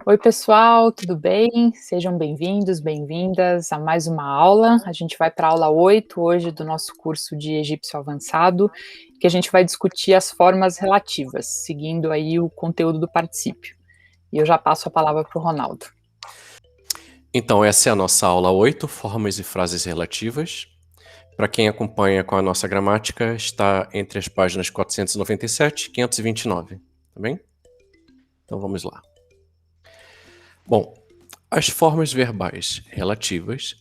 Oi, pessoal, tudo bem? Sejam bem-vindos, bem-vindas a mais uma aula. A gente vai para a aula 8 hoje do nosso curso de Egípcio Avançado, que a gente vai discutir as formas relativas, seguindo aí o conteúdo do particípio. E eu já passo a palavra para o Ronaldo. Então, essa é a nossa aula 8, formas e frases relativas. Para quem acompanha com a nossa gramática, está entre as páginas 497 e 529, tá bem? Então vamos lá. Bom, as formas verbais relativas,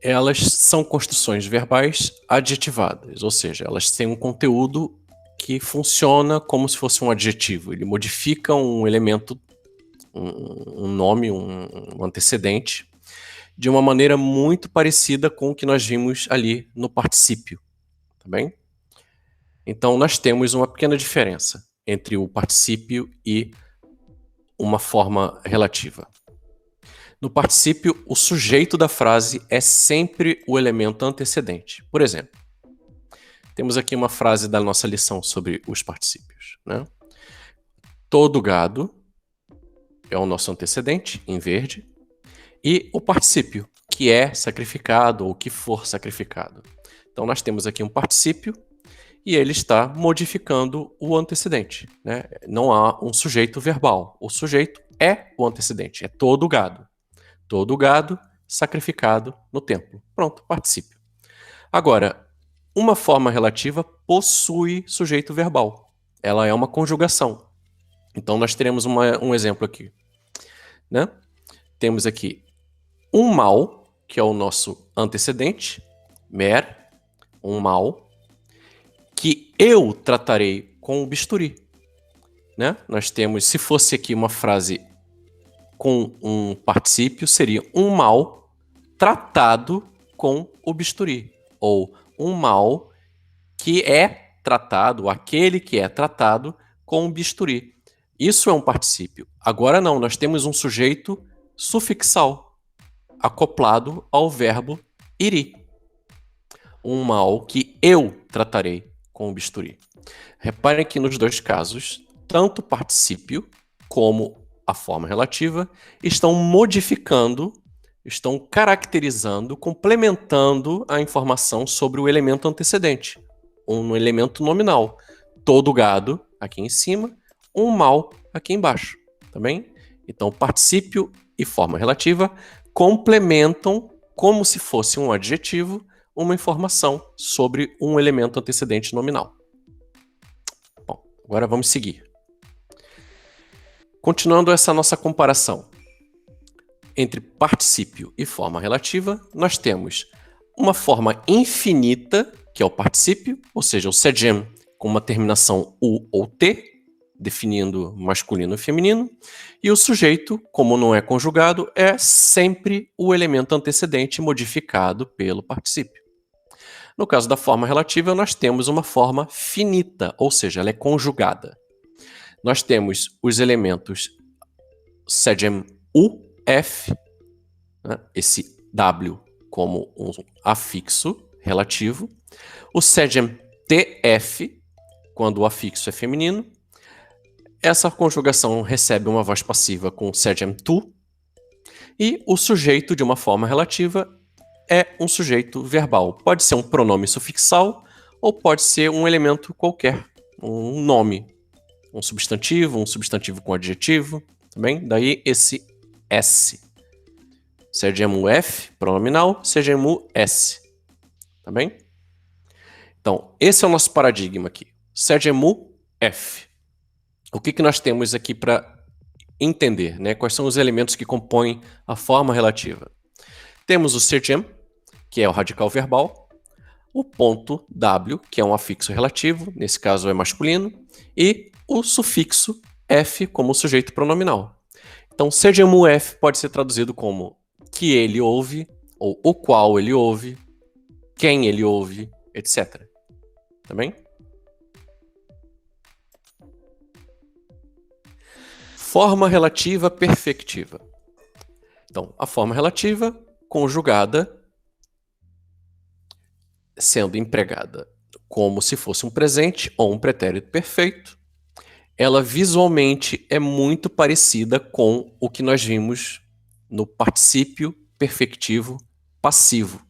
elas são construções verbais adjetivadas, ou seja, elas têm um conteúdo que funciona como se fosse um adjetivo. Ele modifica um elemento, um nome, um antecedente, de uma maneira muito parecida com o que nós vimos ali no particípio, tá bem? Então, nós temos uma pequena diferença entre o particípio e uma forma relativa. No particípio, o sujeito da frase é sempre o elemento antecedente. Por exemplo, temos aqui uma frase da nossa lição sobre os particípios, né? Todo gado é o nosso antecedente, em verde, e o particípio, que é sacrificado ou que for sacrificado. Então, nós temos aqui um particípio e ele está modificando o antecedente, né? Não há um sujeito verbal. O sujeito é o antecedente, é todo o gado. Todo o gado sacrificado no templo. Pronto, particípio. Agora, uma forma relativa possui sujeito verbal. Ela é uma conjugação. Então, nós teremos um exemplo aqui, né? Temos aqui um mal, que é o nosso antecedente, mer, um mal, que eu tratarei com o bisturi, né? Nós temos, se fosse aqui uma frase com um particípio, seria um mal tratado com o bisturi, ou um mal que é tratado, aquele que é tratado com o bisturi. Isso é um particípio. Agora não, nós temos um sujeito sufixal acoplado ao verbo iri. Um mal que eu tratarei com o bisturi. Reparem que nos dois casos, tanto o particípio como a forma relativa estão modificando, estão caracterizando, complementando a informação sobre o elemento antecedente, um elemento nominal. Todo gado aqui em cima, um mal aqui embaixo, tá bem? Então, particípio e forma relativa complementam, como se fosse um adjetivo, uma informação sobre um elemento antecedente nominal. Bom, agora vamos seguir. Continuando essa nossa comparação entre particípio e forma relativa, nós temos uma forma infinita, que é o particípio, ou seja, o sedem com uma terminação U ou T, definindo masculino e feminino, e o sujeito, como não é conjugado, é sempre o elemento antecedente modificado pelo particípio. No caso da forma relativa, nós temos uma forma finita, ou seja, ela é conjugada. Nós temos os elementos sedem U, F, né, esse W como um afixo relativo, o sedem TF, quando o afixo é feminino. Essa conjugação recebe uma voz passiva com sedem tu, e o sujeito de uma forma relativa é um sujeito verbal. Pode ser um pronome sufixal ou pode ser um elemento qualquer, um nome, um substantivo com adjetivo, tá bem? Daí esse S. Sedem F, pronominal, sedem S, tá bem? Então, esse é o nosso paradigma aqui. Sedem F. O que nós temos aqui para entender, né? Quais são os elementos que compõem a forma relativa? Temos o sedem, que é o radical verbal, o ponto W, que é um afixo relativo, nesse caso é masculino, e o sufixo F como sujeito pronominal. Então, sedem F pode ser traduzido como que ele ouve, ou o qual ele ouve, quem ele ouve, etc. Tá bem? Forma relativa perfectiva. Então, a forma relativa conjugada sendo empregada como se fosse um presente ou um pretérito perfeito, ela visualmente é muito parecida com o que nós vimos no particípio perfectivo passivo.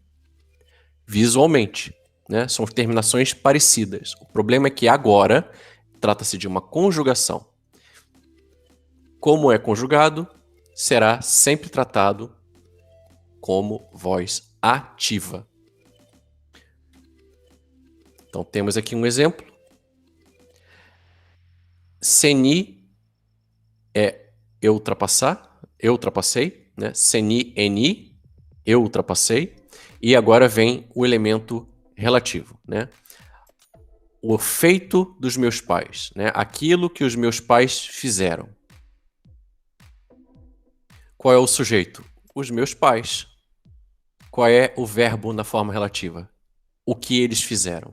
Visualmente, né? São terminações parecidas. O problema é que agora trata-se de uma conjugação. Como é conjugado, será sempre tratado como voz ativa. Então temos aqui um exemplo. Seni é eu ultrapassar, eu ultrapassei, né? Seni, eni, eu ultrapassei. E agora vem o elemento relativo, né? O feito dos meus pais, né? Aquilo que os meus pais fizeram. Qual é o sujeito? Os meus pais. Qual é o verbo na forma relativa? O que eles fizeram.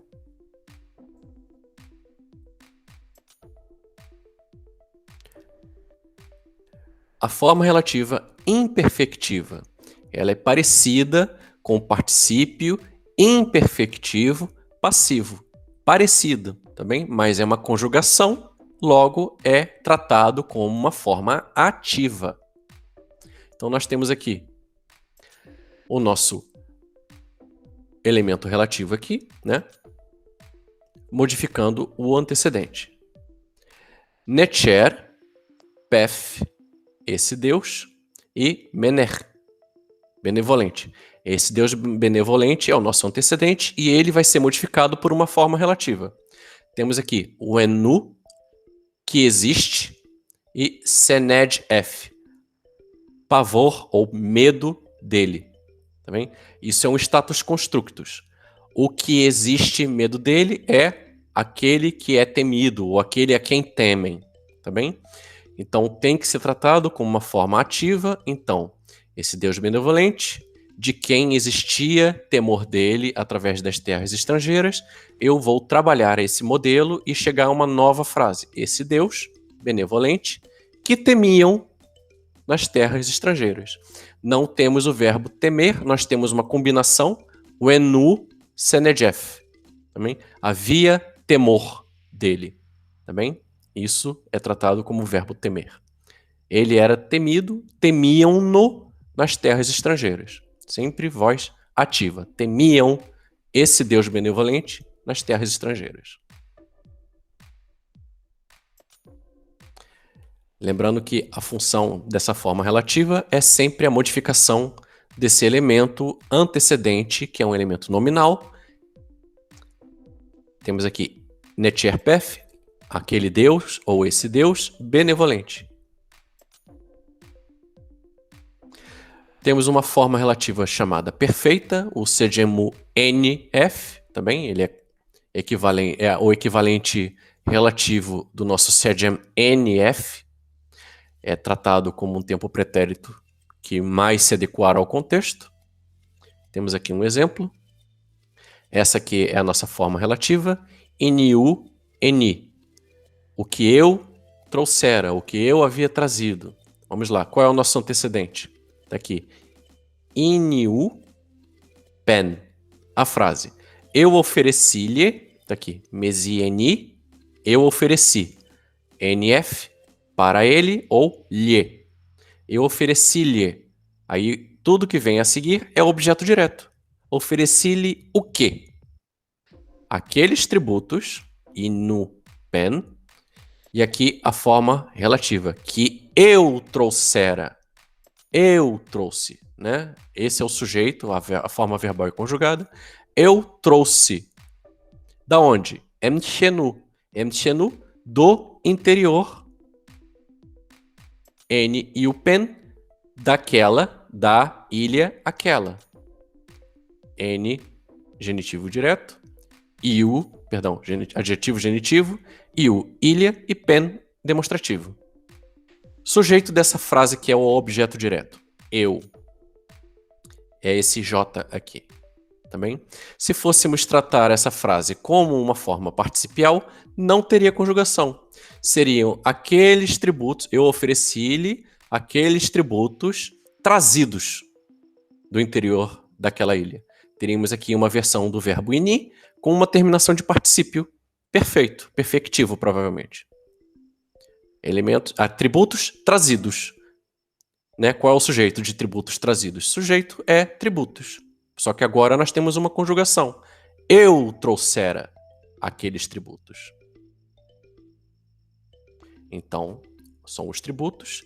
A forma relativa imperfectiva, ela é parecida com o particípio imperfectivo passivo. Parecido, também, mas é uma conjugação, logo é tratado como uma forma ativa. Então nós temos aqui o nosso elemento relativo aqui, né? Modificando o antecedente. Necher, pef, esse Deus, e Mener, benevolente. Esse Deus benevolente é o nosso antecedente e ele vai ser modificado por uma forma relativa. Temos aqui o Enu, que existe, e Sened F, pavor ou medo dele. Tá bem? Isso é um status constructus. O que existe medo dele é aquele que é temido, ou aquele a quem temem. Tá bem? Então tem que ser tratado como uma forma ativa. Então, esse Deus benevolente, de quem existia temor dele através das terras estrangeiras, eu vou trabalhar esse modelo e chegar a uma nova frase. Esse Deus benevolente que temiam nas terras estrangeiras. Não temos o verbo temer, nós temos uma combinação, o enu senejef. Também havia temor dele. Também isso é tratado como verbo temer. Ele era temido, temiam-no nas terras estrangeiras. Sempre voz ativa. Temiam esse Deus benevolente nas terras estrangeiras. Lembrando que a função dessa forma relativa é sempre a modificação desse elemento antecedente, que é um elemento nominal. Temos aqui Netcherpef, aquele Deus ou esse Deus benevolente. Temos uma forma relativa chamada perfeita, o Sejemu NF, também, ele é o equivalente relativo do nosso Sejam NF, é tratado como um tempo pretérito que mais se adequar ao contexto. Temos aqui um exemplo. Essa aqui é a nossa forma relativa, Iniu Eni, o que eu trouxera, o que eu havia trazido. Vamos lá, qual é o nosso antecedente? Está aqui. Iniu pen. A frase. Eu ofereci-lhe. Está aqui. Mesieni. Eu ofereci. NF. Para ele ou lhe. Eu ofereci-lhe. Aí tudo que vem a seguir é objeto direto. Ofereci-lhe o quê? Aqueles tributos. Inu pen. E aqui a forma relativa. Que eu trouxera. Eu trouxe, né? Esse é o sujeito, a forma verbal e conjugada. Eu trouxe. Da onde? Emchenu. Emchenu do interior. N e o pen daquela, da ilha, aquela. N, genitivo direto. Adjetivo genitivo. Ilha e pen, demonstrativo. Sujeito dessa frase que é o objeto direto. Eu. É esse J aqui. Também. Se fôssemos tratar essa frase como uma forma participial, não teria conjugação. Seriam aqueles tributos, eu ofereci-lhe aqueles tributos trazidos do interior daquela ilha. Teríamos aqui uma versão do verbo ini com uma terminação de particípio perfeito, perfectivo, provavelmente. atributos trazidos. Né? Qual é o sujeito de tributos trazidos? Sujeito é tributos. Só que agora nós temos uma conjugação. Eu trouxera aqueles tributos. Então, são os tributos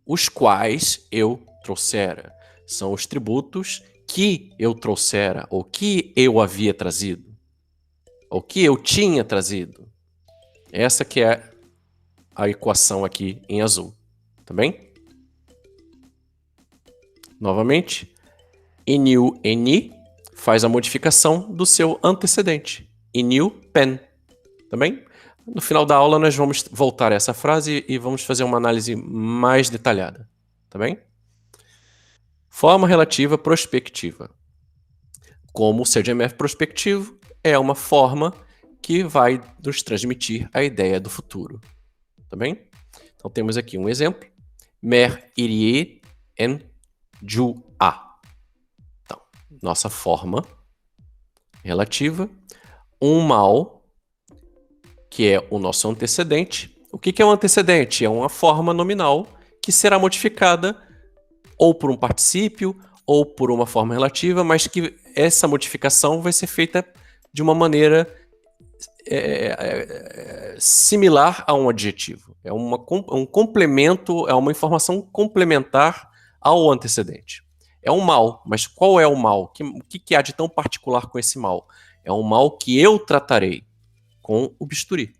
os quais eu trouxera. São os tributos que eu trouxera, ou que eu havia trazido, ou que eu tinha trazido. Essa que é a equação aqui em azul. Tá bem? Novamente, Enil Eni faz a modificação do seu antecedente. Enil Pen. Tá bem? No final da aula nós vamos voltar a essa frase e vamos fazer uma análise mais detalhada. Tá bem? Forma relativa prospectiva. Como o CDMF prospectivo é uma forma que vai nos transmitir a ideia do futuro. Tá bem? Então temos aqui um exemplo. Mer irie en ju a. Então, nossa forma relativa. Um mal, que é o nosso antecedente. O que é um antecedente? É uma forma nominal que será modificada ou por um particípio ou por uma forma relativa, mas que essa modificação vai ser feita de uma maneira similar a um adjetivo. É um complemento, é uma informação complementar ao antecedente. É um mal, mas qual é o mal? O que há de tão particular com esse mal? É um mal que eu tratarei com o bisturi.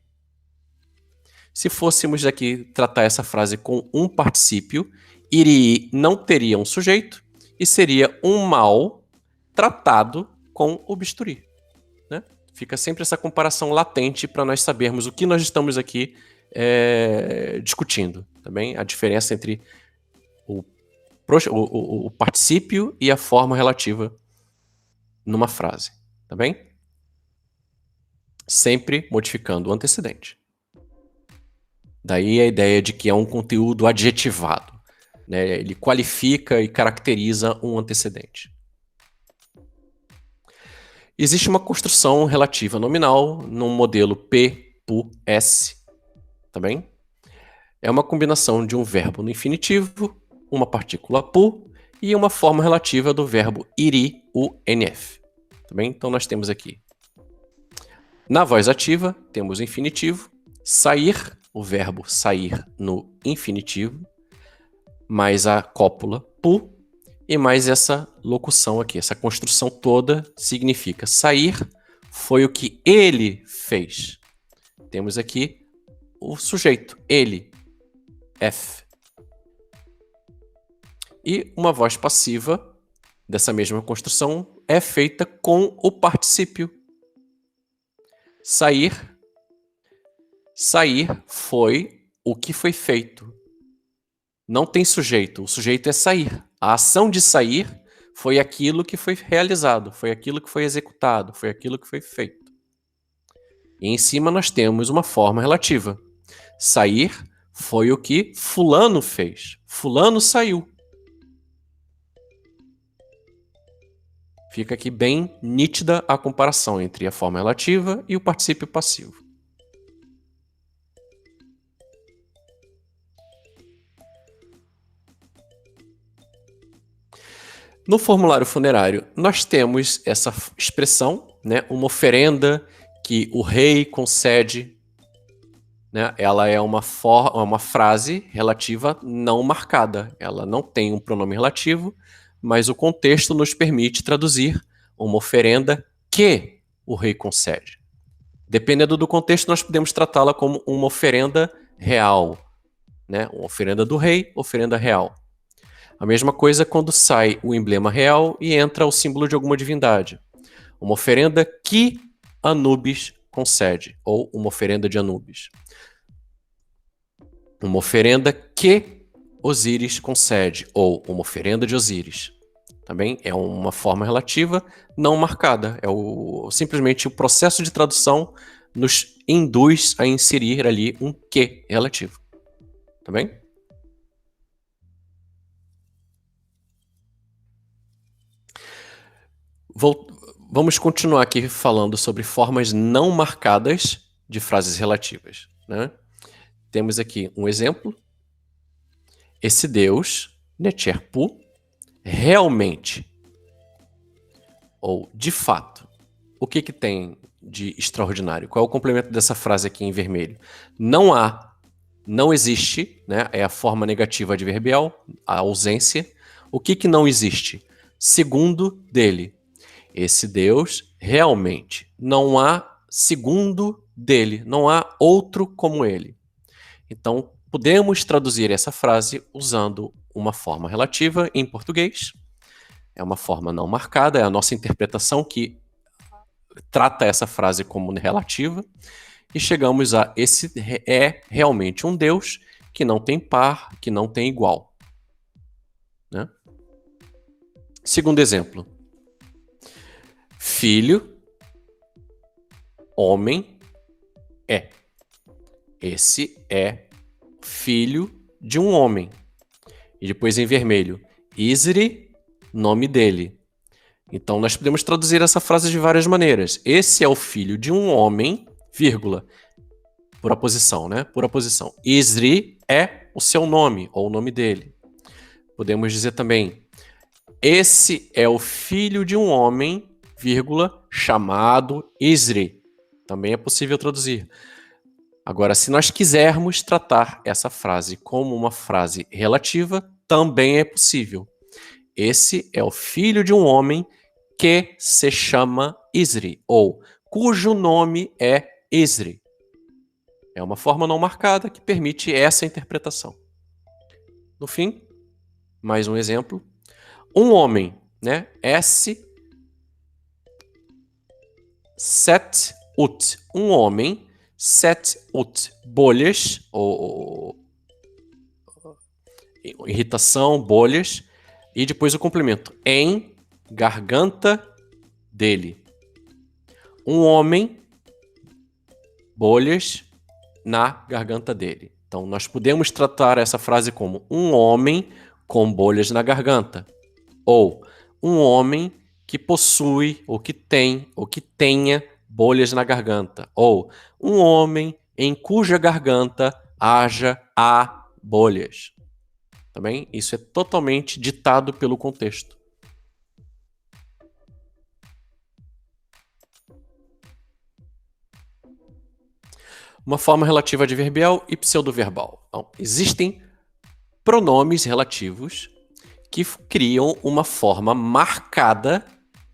Se fôssemos aqui tratar essa frase com um particípio, irii não teria um sujeito e seria um mal tratado com o bisturi. Né? Fica sempre essa comparação latente para nós sabermos o que nós estamos aqui discutindo. Tá bem? A diferença entre o particípio e a forma relativa numa frase. Tá bem? Sempre modificando o antecedente. Daí a ideia de que é um conteúdo adjetivado. Né? Ele qualifica e caracteriza um antecedente. Existe uma construção relativa nominal num modelo P, PU, S. Tá bem? É uma combinação de um verbo no infinitivo, uma partícula PU e uma forma relativa do verbo iri, UNF. Tá bem? Então nós temos aqui. Na voz ativa, temos o infinitivo, sair, o verbo sair no infinitivo, mais a cópula pu, e mais essa locução aqui. Essa construção toda significa sair foi o que ele fez. Temos aqui o sujeito, ele, F. E uma voz passiva dessa mesma construção é feita com o particípio. Sair. Sair foi o que foi feito. Não tem sujeito. O sujeito é sair. A ação de sair foi aquilo que foi realizado, foi aquilo que foi executado, foi aquilo que foi feito. E em cima nós temos uma forma relativa. Sair foi o que fulano fez. Fulano saiu. Fica aqui bem nítida a comparação entre a forma relativa e o particípio passivo. No formulário funerário, nós temos essa expressão, né, uma oferenda que o rei concede. Né, ela é uma frase relativa não marcada. Ela não tem um pronome relativo, mas o contexto nos permite traduzir uma oferenda que o rei concede. Dependendo do contexto, nós podemos tratá-la como uma oferenda real. Né, uma oferenda do rei, oferenda real. A mesma coisa quando sai o emblema real e entra o símbolo de alguma divindade. Uma oferenda que Anubis concede, ou uma oferenda de Anubis. Uma oferenda que Osíris concede, ou uma oferenda de Osíris. Também é uma forma relativa não marcada. Simplesmente o processo de tradução nos induz a inserir ali um que relativo. Tá bem? Vamos continuar aqui falando sobre formas não marcadas de frases relativas. Né? temos aqui um exemplo. Esse Deus, Necherpu, realmente, ou de fato, o que tem de extraordinário? Qual é o complemento dessa frase aqui em vermelho? Não há, não existe, né? É a forma negativa adverbial, a ausência. O que não existe? Segundo dele. Esse Deus realmente, não há segundo dele, não há outro como ele. Então, podemos traduzir essa frase usando uma forma relativa em português. É uma forma não marcada, é a nossa interpretação que trata essa frase como relativa. E chegamos a esse é realmente um Deus que não tem par, que não tem igual. Né? Segundo exemplo. Filho, homem, é. Esse é filho de um homem. E depois em vermelho, Isri, nome dele. Então nós podemos traduzir essa frase de várias maneiras. Esse é o filho de um homem, vírgula, por aposição, né? Por aposição. Isri é o seu nome, ou o nome dele. Podemos dizer também, esse é o filho de um homem, vírgula, chamado Isri. Também é possível traduzir. Agora, se nós quisermos tratar essa frase como uma frase relativa, também é possível. Esse é o filho de um homem que se chama Isri, ou cujo nome é Isri. É uma forma não marcada que permite essa interpretação. No fim, mais um exemplo. Um homem, né? S set ut. Um homem, set ut. Bolhas, ou irritação, bolhas. E depois o complemento. Em garganta dele. Um homem, bolhas na garganta dele. Então, nós podemos tratar essa frase como um homem com bolhas na garganta. Ou um homem que possui, ou que tem, ou que tenha bolhas na garganta. Ou um homem em cuja garganta há bolhas. Também isso é totalmente ditado pelo contexto. Uma forma relativa adverbial e pseudoverbal. Então, existem pronomes relativos que criam uma forma marcada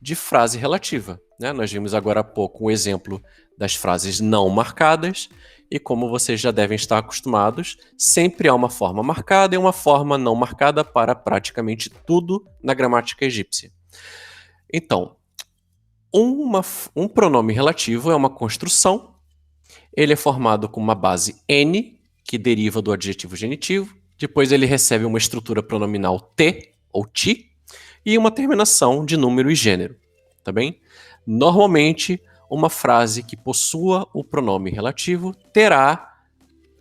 de frase relativa. Né? Nós vimos agora há pouco um exemplo das frases não marcadas, e como vocês já devem estar acostumados, sempre há uma forma marcada e uma forma não marcada para praticamente tudo na gramática egípcia. Então, um pronome relativo é uma construção. Ele é formado com uma base N, que deriva do adjetivo genitivo. Depois ele recebe uma estrutura pronominal T, ou ti, e uma terminação de número e gênero. Tá bem? Normalmente, uma frase que possua o pronome relativo terá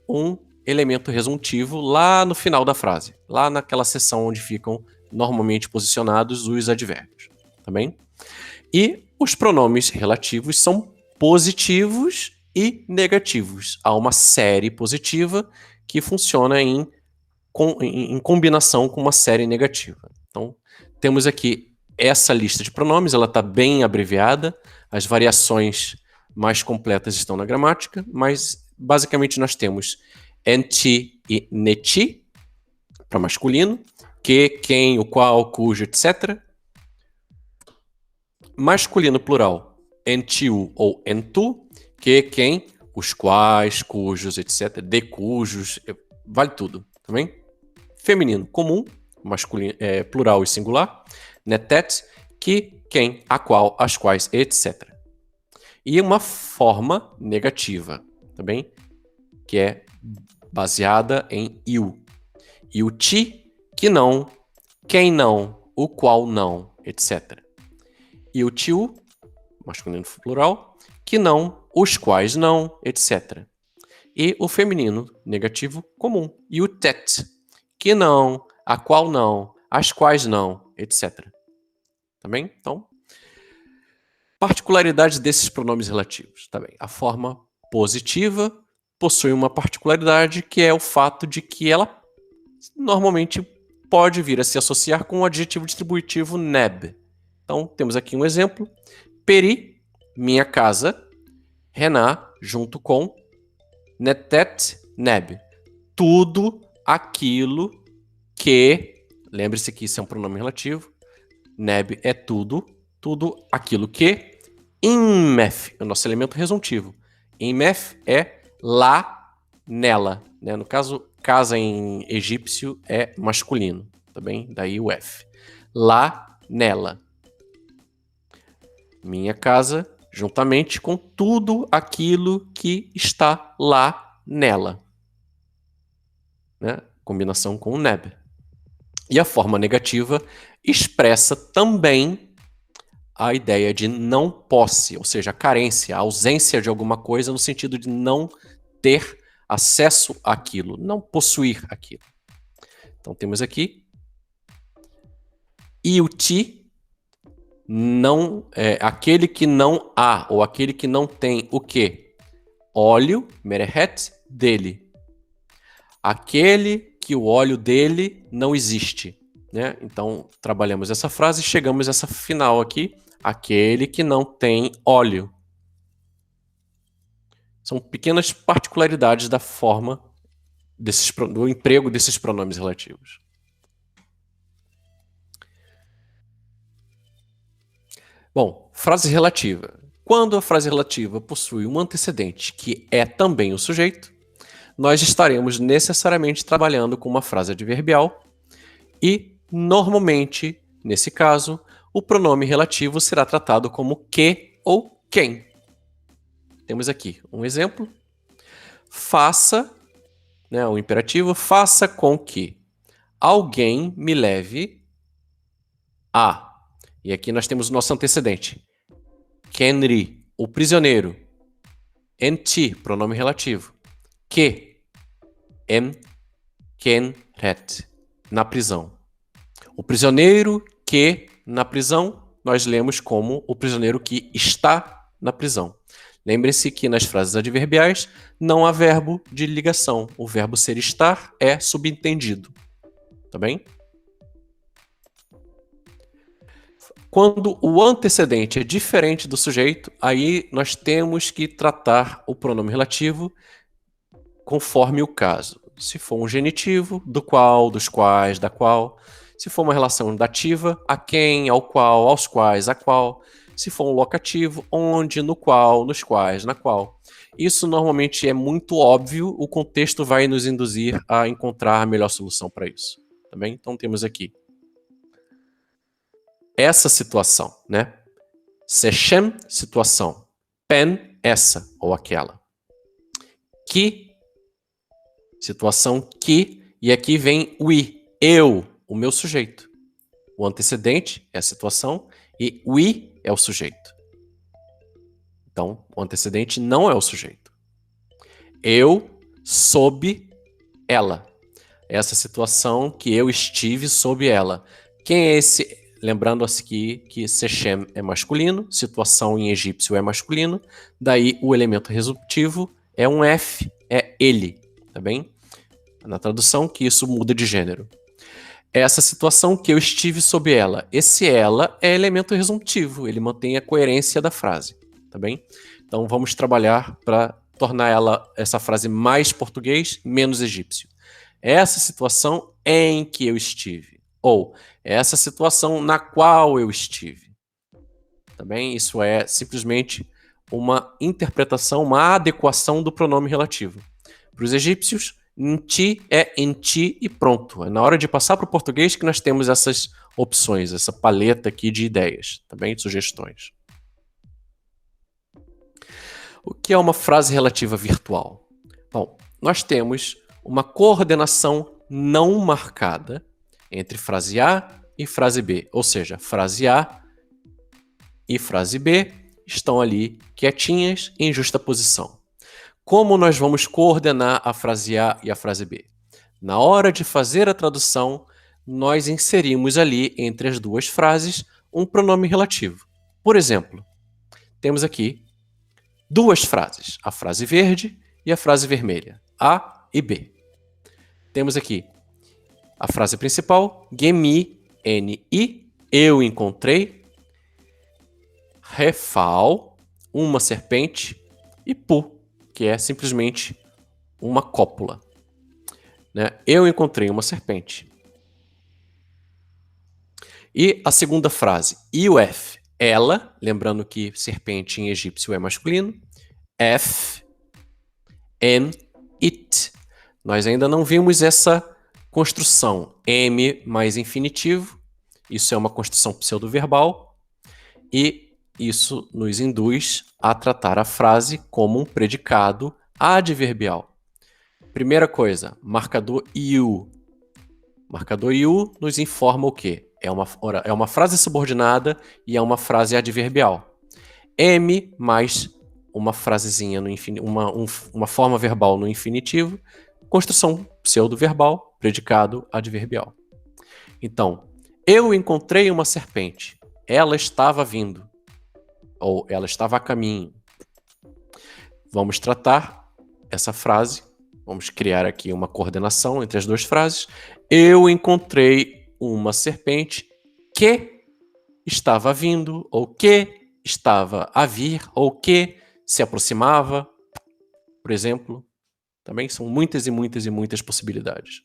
um elemento resuntivo lá no final da frase, lá naquela seção onde ficam normalmente posicionados os advérbios. Tá bem? E os pronomes relativos são positivos e negativos. Há uma série positiva que funciona em combinação com uma série negativa. Então, temos aqui essa lista de pronomes, ela está bem abreviada, as variações mais completas estão na gramática, mas basicamente nós temos enti e neti, para masculino, que, quem, o qual, cujo, etc. Masculino plural, entiu ou entu, que, quem, os quais, cujos, etc. De cujos, vale tudo, também. Feminino comum, masculino, plural e singular, netet, que, quem, a qual, as quais, etc. E uma forma negativa, também, que é baseada em iu. E o ti, que não, quem não, o qual não, etc. E o tiu, masculino plural, que não, os quais não, etc. E o feminino negativo comum. E o tet, que não, a qual não, as quais não, etc. Tá bem? Então, particularidades desses pronomes relativos. Tá bem? A forma positiva possui uma particularidade que é o fato de que ela normalmente pode vir a se associar com o adjetivo distributivo neb. Então, temos aqui um exemplo. Peri, minha casa. Renan, junto com. Netet, neb. Tudo aquilo que... Lembre-se que isso é um pronome relativo. Neb é tudo. Tudo aquilo que... Inmef é o nosso elemento resuntivo. Inmef é lá, nela. Né? No caso, casa em egípcio é masculino. Tá bem? Daí o F. Lá, nela. Minha casa, juntamente com tudo aquilo que está lá, nela. Né? Combinação com o neb. E a forma negativa expressa também a ideia de não posse, ou seja, a carência, a ausência de alguma coisa no sentido de não ter acesso àquilo, não possuir aquilo. Então temos aqui e o ti, não, aquele que não há, ou aquele que não tem o quê? Óleo, merehet, dele. Aquele que o óleo dele não existe. Né? Então, trabalhamos essa frase e chegamos a essa final aqui. Aquele que não tem óleo. São pequenas particularidades da forma do emprego desses pronomes relativos. Bom, frase relativa. Quando a frase relativa possui um antecedente que é também o sujeito, nós estaremos necessariamente trabalhando com uma frase adverbial e, normalmente, nesse caso, o pronome relativo será tratado como que ou quem. Temos aqui um exemplo. Faça, né, o imperativo, faça com que alguém me leve a. E aqui nós temos o nosso antecedente. Kenri, o prisioneiro. Enti, pronome relativo. Que. Kenret, na prisão. O prisioneiro que na prisão, nós lemos como o prisioneiro que está na prisão. Lembre-se que nas frases adverbiais não há verbo de ligação. O verbo ser estar é subentendido. Tá bem? Quando o antecedente é diferente do sujeito, aí nós temos que tratar o pronome relativo conforme o caso. Se for um genitivo, do qual, dos quais, da qual. Se for uma relação dativa, a quem, ao qual, aos quais, a qual. Se for um locativo, onde, no qual, nos quais, na qual. Isso normalmente é muito óbvio, o contexto vai nos induzir a encontrar a melhor solução para isso. Tá bem? Então temos aqui essa situação, né? Sechem, situação. Pen, essa ou aquela. Que, situação que, e aqui vem o i, eu, o meu sujeito. O antecedente é a situação e o i é o sujeito. Então, o antecedente não é o sujeito. Eu sob ela. Essa situação que eu estive sob ela. Quem é esse? Lembrando aqui que Sechem é masculino, situação em egípcio é masculino, daí o elemento resultivo é um F, é ele, tá bem? Na tradução que isso muda de gênero. Essa situação que eu estive sob ela. Esse ela é elemento resuntivo, ele mantém a coerência da frase, tá bem? Então vamos trabalhar para tornar essa frase mais português, menos egípcio. Essa situação em que eu estive. Ou essa situação na qual eu estive. Tá bem? Isso é simplesmente uma interpretação, uma adequação do pronome relativo. Para os egípcios, em ti é em ti e pronto. É na hora de passar para o português que nós temos essas opções, essa paleta aqui de ideias, tá bem? De sugestões. O que é uma frase relativa virtual? Bom, nós temos uma coordenação não marcada entre frase A e frase B. Ou seja, frase A e frase B estão ali quietinhas em justa posição. Como nós vamos coordenar a frase A e a frase B? Na hora de fazer a tradução, nós inserimos ali entre as duas frases um pronome relativo. Por exemplo, temos aqui duas frases, a frase verde e a frase vermelha, A e B. Temos aqui a frase principal, gemi, N-I, eu encontrei, refal, uma serpente, e pu, que é simplesmente uma cópula. Né? Eu encontrei uma serpente. E a segunda frase, iuf, ela, lembrando que serpente em egípcio é masculino, f, n, it. Nós ainda não vimos essa construção, m mais infinitivo, isso é uma construção pseudo-verbal, e isso nos induz a tratar a frase como um predicado adverbial. Primeira coisa, marcador iu. Marcador iu nos informa o quê? É uma frase subordinada e é uma frase adverbial. M mais uma frasezinha, uma forma verbal no infinitivo, construção pseudo-verbal, predicado adverbial. Então, eu encontrei uma serpente. Ela estava vindo. Ou ela estava a caminho. Vamos tratar essa frase. Vamos criar aqui uma coordenação entre as duas frases. Eu encontrei uma serpente que estava vindo, ou que estava a vir, ou que se aproximava, por exemplo. Também são muitas e muitas e muitas possibilidades.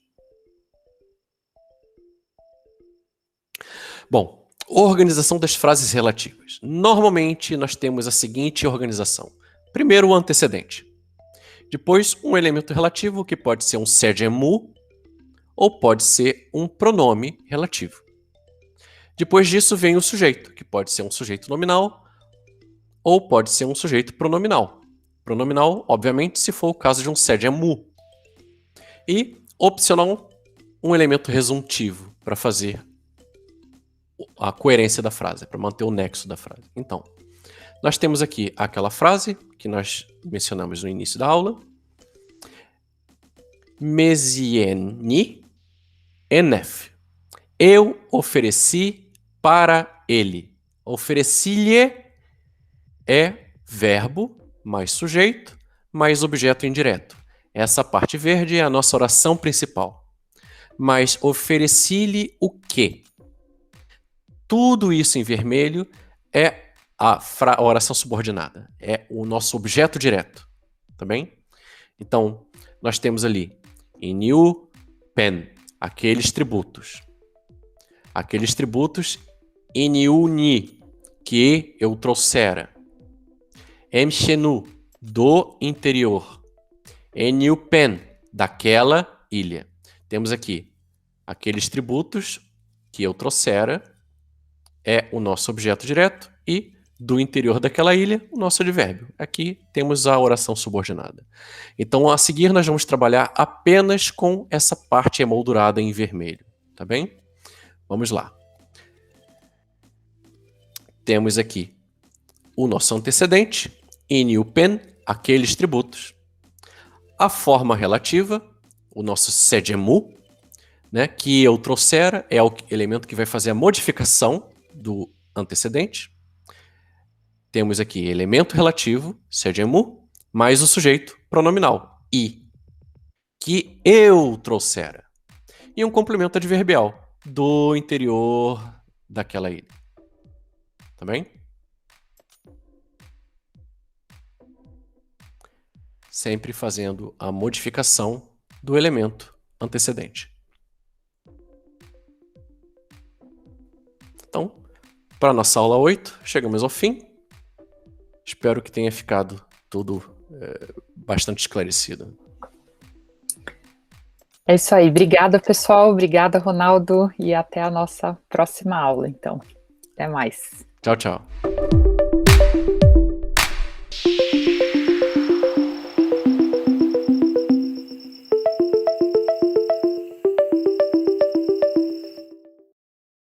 Bom, organização das frases relativas. Normalmente nós temos a seguinte organização. Primeiro o antecedente. Depois um elemento relativo, que pode ser um sedemu, ou pode ser um pronome relativo. Depois disso vem o sujeito, que pode ser um sujeito nominal, ou pode ser um sujeito pronominal. Pronominal, obviamente, se for o caso de um sedemu. E, opcional, um elemento resuntivo, para fazer a coerência da frase, para manter o nexo da frase. Então, nós temos aqui aquela frase que nós mencionamos no início da aula. Mesieni enef. Eu ofereci para ele. Ofereci-lhe é verbo mais sujeito mais objeto indireto. Essa parte verde é a nossa oração principal. Mas ofereci-lhe o quê? Tudo isso em vermelho é a oração subordinada. É o nosso objeto direto. Tá bem? Então, nós temos ali iniu pen, aqueles tributos. Aqueles tributos iniu-ni, que eu trouxera. Emshenu, do interior. Eniu pen, daquela ilha. Temos aqui aqueles tributos que eu trouxera, é o nosso objeto direto, e do interior daquela ilha, o nosso advérbio. Aqui temos a oração subordinada. Então, a seguir, nós vamos trabalhar apenas com essa parte emoldurada em vermelho. Tá bem? Vamos lá. Temos aqui o nosso antecedente, iniu pen, aqueles tributos. A forma relativa, o nosso sedemu, né, que eu trouxera, é o elemento que vai fazer a modificação do antecedente. Temos aqui elemento relativo, sedemu, mais o sujeito pronominal, i, que eu trouxera. E um complemento adverbial, do interior daquela ilha. Tá bem? Sempre fazendo a modificação do elemento antecedente. Então, para a nossa aula 8, chegamos ao fim. Espero que tenha ficado tudo bastante esclarecido. É isso aí. Obrigada, pessoal. Obrigada, Ronaldo. E até a nossa próxima aula, então. Até mais. Tchau, tchau.